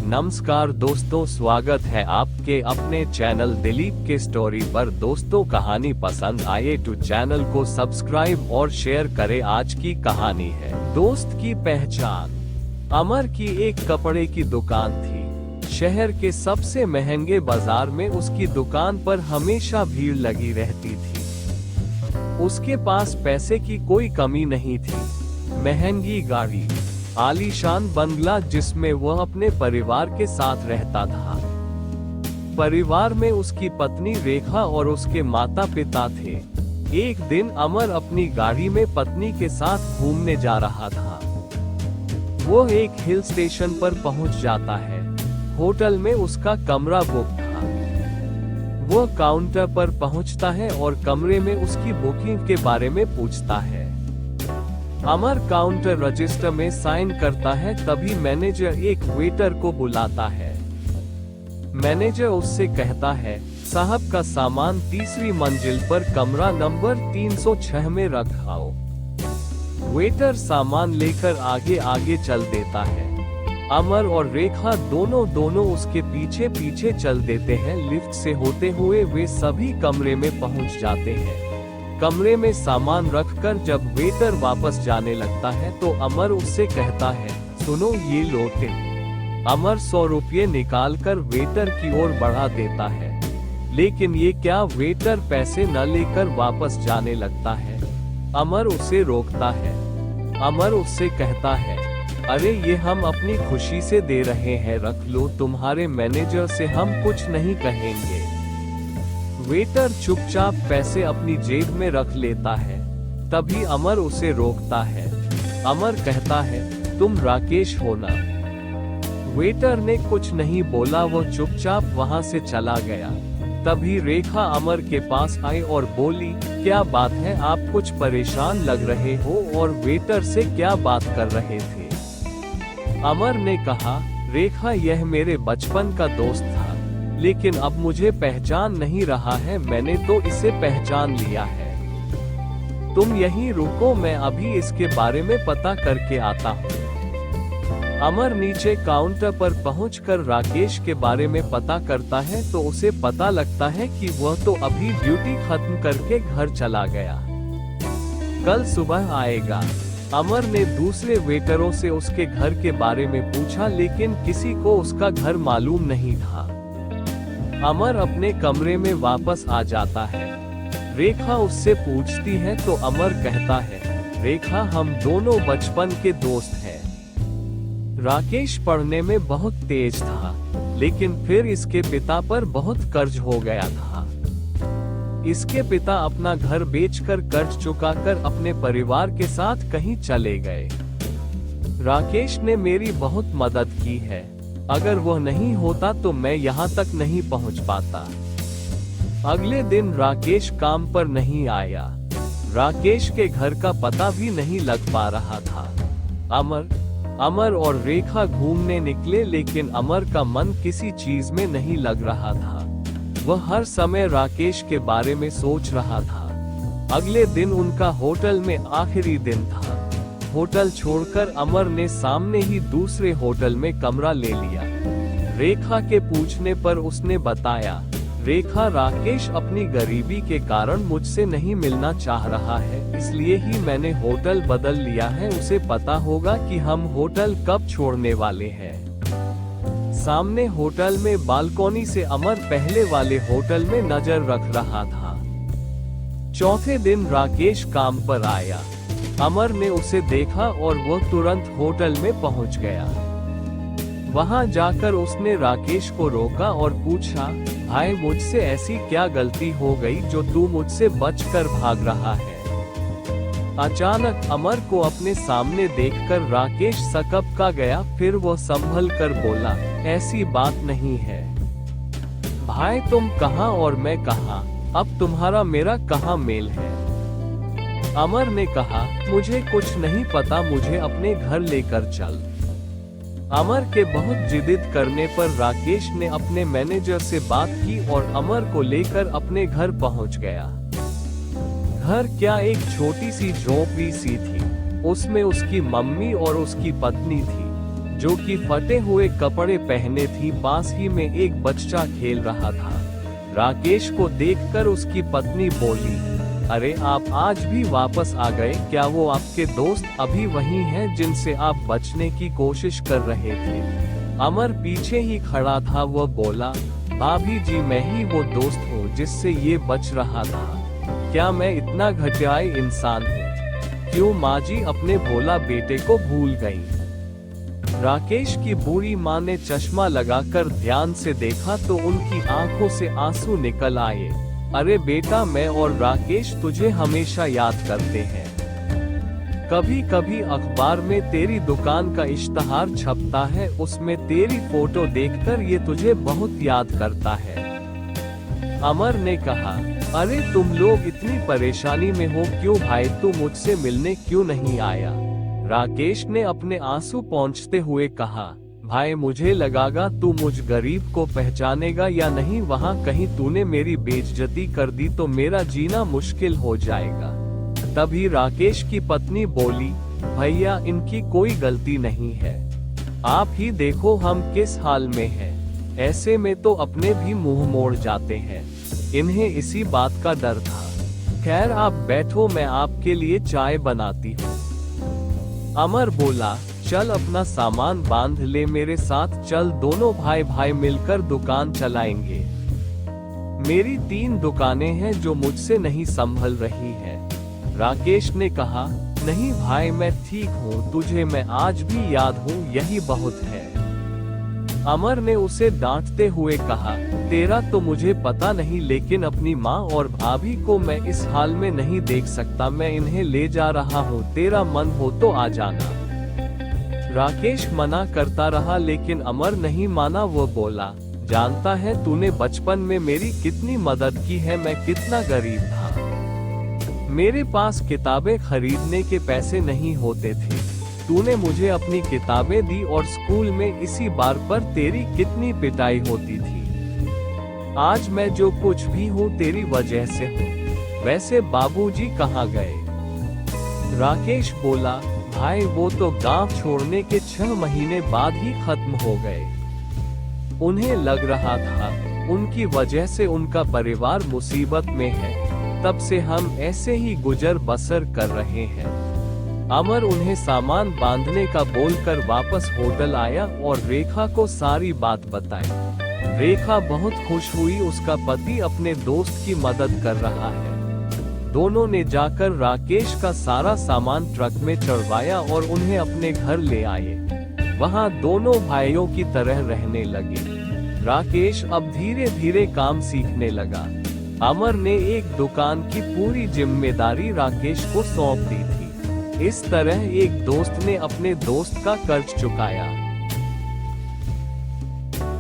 नमस्कार दोस्तों, स्वागत है आपके अपने चैनल दिलीप के स्टोरी पर। दोस्तों, कहानी पसंद आए तो चैनल को सब्सक्राइब और शेयर करें। आज की कहानी है दोस्त की पहचान। अमर की एक कपड़े की दुकान थी। शहर के सबसे महंगे बाजार में उसकी दुकान पर हमेशा भीड़ लगी रहती थी। उसके पास पैसे की कोई कमी नहीं थी। महंगी गाड़ी, आलीशान बंगला जिसमें वह अपने परिवार के साथ रहता था। परिवार में उसकी पत्नी रेखा और उसके माता पिता थे। एक दिन अमर अपनी गाड़ी में पत्नी के साथ घूमने जा रहा था। वो एक हिल स्टेशन पर पहुंच जाता है। होटल में उसका कमरा बुक था। वो काउंटर पर पहुंचता है और कमरे में उसकी बुकिंग के बारे में पूछता है। अमर काउंटर रजिस्टर में साइन करता है, तभी मैनेजर एक वेटर को बुलाता है। मैनेजर उससे कहता है, साहब का सामान तीसरी मंजिल पर कमरा नंबर 306 में रखाओ। वेटर सामान लेकर आगे आगे चल देता है। अमर और रेखा दोनों उसके पीछे पीछे चल देते हैं। लिफ्ट से होते हुए वे सभी कमरे में पहुंच जाते हैं। कमरे में सामान रखकर जब वेटर वापस जाने लगता है तो अमर उससे कहता है, सुनो ये लो टिप। अमर 100 रुपये निकालकर वेटर की ओर बढ़ा देता है, लेकिन ये क्या, वेटर पैसे न लेकर वापस जाने लगता है। अमर उसे रोकता है। अमर उससे कहता है, अरे ये हम अपनी खुशी से दे रहे हैं, रख लो, तुम्हारे मैनेजर से हम कुछ नहीं कहेंगे। वेटर चुपचाप पैसे अपनी जेब में रख लेता है। तभी अमर उसे रोकता है। अमर कहता है, तुम राकेश हो ना? वेटर ने कुछ नहीं बोला, वो चुपचाप वहां से चला गया। तभी रेखा अमर के पास आई और बोली, क्या बात है, आप कुछ परेशान लग रहे हो और वेटर से क्या बात कर रहे थे? अमर ने कहा, रेखा यह मेरे बचपन का दोस्त था, लेकिन अब मुझे पहचान नहीं रहा है। मैंने तो इसे पहचान लिया है। तुम यहीं रुको, मैं अभी इसके बारे में पता करके आता हूँ। अमर नीचे काउंटर पर पहुंचकर राकेश के बारे में पता करता है तो उसे पता लगता है कि वह तो अभी ड्यूटी खत्म करके घर चला गया। कल सुबह आएगा। अमर ने दूसरे वेटरों से उसके घर के बारे में पूछा, लेकिन किसी को उसका घर मालूम नहीं था। अमर अपने कमरे में वापस आ जाता है। रेखा उससे पूछती है तो अमर कहता है, रेखा हम दोनों बचपन के दोस्त हैं। राकेश पढ़ने में बहुत तेज था, लेकिन फिर इसके पिता पर बहुत कर्ज हो गया था। इसके पिता अपना घर बेचकर कर्ज चुकाकर अपने परिवार के साथ कहीं चले गए। राकेश ने मेरी बहुत मदद की है। अगर वह नहीं होता तो मैं यहाँ तक नहीं पहुँच पाता। अगले दिन राकेश काम पर नहीं आया। राकेश के घर का पता भी नहीं लग पा रहा था। अमर और रेखा घूमने निकले, लेकिन अमर का मन किसी चीज में नहीं लग रहा था। वह हर समय राकेश के बारे में सोच रहा था। अगले दिन उनका होटल में आखिरी दिन था। होटल छोड़कर अमर ने सामने ही दूसरे होटल में कमरा ले लिया। रेखा के पूछने पर उसने बताया, रेखा, राकेश अपनी गरीबी के कारण मुझसे नहीं मिलना चाह रहा है, इसलिए ही मैंने होटल बदल लिया है। उसे पता होगा कि हम होटल कब छोड़ने वाले हैं। सामने होटल में बालकनी से अमर पहले वाले होटल में नजर रख रहा था। चौथे दिन राकेश काम पर आया। अमर ने उसे देखा और वह तुरंत होटल में पहुंच गया। वहां जाकर उसने राकेश को रोका और पूछा, भाई, मुझसे ऐसी क्या गलती हो गई जो तू मुझसे बचकर भाग रहा है? अचानक अमर को अपने सामने देखकर राकेश सकपका गया। फिर वो संभल कर बोला, ऐसी बात नहीं है भाई, तुम कहाँ और मैं कहाँ, अब तुम्हारा मेरा कहाँ मेल है? अमर ने कहा, मुझे कुछ नहीं पता, मुझे अपने घर लेकर चल। अमर के बहुत जिद करने पर राकेश ने अपने मैनेजर से बात की और अमर को लेकर अपने घर पहुंच गया। घर क्या, एक छोटी सी झोपड़ी सी थी। उसमें उसकी मम्मी और उसकी पत्नी थी, जो कि फटे हुए कपड़े पहने थी। पास ही में एक बच्चा खेल रहा था। राकेश को देखकर उसकी पत्नी बोली, अरे आप आज भी वापस आ गए क्या? वो आपके दोस्त अभी वही हैं जिनसे आप बचने की कोशिश कर रहे थे? अमर पीछे ही खड़ा था। वह बोला, भाभी जी, मैं ही वो दोस्त हूँ जिससे ये बच रहा था। क्या मैं इतना घटिया इंसान हूँ? क्यों माँ जी अपने भोला बेटे को भूल गई? राकेश की बूढ़ी माँ ने चश्मा लगाकर ध्यान से देखा तो उनकी आंखों से आंसू निकल आए। अरे बेटा, मैं और राकेश तुझे हमेशा याद करते हैं। कभी कभी अखबार में तेरी दुकान का इश्तहार छपता है, उसमें तेरी फोटो देखकर ये तुझे बहुत याद करता है। अमर ने कहा, अरे तुम लोग इतनी परेशानी में हो क्यों भाई? तू मुझसे मिलने क्यों नहीं आया? राकेश ने अपने आंसू पोंछते हुए कहा, भाई मुझे लगागा तू मुझ गरीब को पहचानेगा या नहीं। वहाँ कहीं तूने मेरी बेइज्जती कर दी तो मेरा जीना मुश्किल हो जाएगा। तभी राकेश की पत्नी बोली, भैया इनकी कोई गलती नहीं है। आप ही देखो हम किस हाल में हैं। ऐसे में तो अपने भी मुंह मोड़ जाते हैं। इन्हें इसी बात का डर था। खैर आप बैठो, मैं आपके लिए चाय बनाती हूँ। अमर बोला, चल अपना सामान बांध ले, मेरे साथ चल। दोनों भाई भाई मिलकर दुकान चलाएंगे। मेरी 3 दुकानें हैं जो मुझसे नहीं संभल रही है। राकेश ने कहा, नहीं भाई मैं ठीक हूँ, तुझे मैं आज भी याद हूँ, यही बहुत है। अमर ने उसे डांटते हुए कहा, तेरा तो मुझे पता नहीं, लेकिन अपनी माँ और भाभी को मैं इस हाल में नहीं देख सकता। मैं इन्हें ले जा रहा हूँ, तेरा मन हो तो आ जाना। राकेश मना करता रहा लेकिन अमर नहीं माना। वो बोला, जानता है तूने बचपन में मेरी कितनी मदद की है, मैं कितना गरीब था। मेरे पास किताबें खरीदने के पैसे नहीं होते थे। तूने मुझे अपनी किताबें दी और स्कूल में इसी बार पर तेरी कितनी पिटाई होती थी। आज मैं जो कुछ भी हूँ तेरी वजह से हूँ। वैसे बाबूजी कहाँ गए? राकेश बोला, भाई वो तो गांव छोड़ने के 6 महीने बाद ही खत्म हो गए। उन्हें लग रहा था उनकी वजह से उनका परिवार मुसीबत में है, तब से हम ऐसे ही गुजर बसर कर रहे हैं। अमर उन्हें सामान बांधने का बोलकर वापस होटल आया और रेखा को सारी बात बताई। रेखा बहुत खुश हुई, उसका पति अपने दोस्त की मदद कर रहा है। दोनों ने जाकर राकेश का सारा सामान ट्रक में चढ़वाया और उन्हें अपने घर ले आए। वहां दोनों भाइयों की तरह रहने लगे। राकेश अब धीरे धीरे काम सीखने लगा। अमर ने एक दुकान की पूरी जिम्मेदारी राकेश को सौंप दी थी। इस तरह एक दोस्त ने अपने दोस्त का कर्ज चुकाया।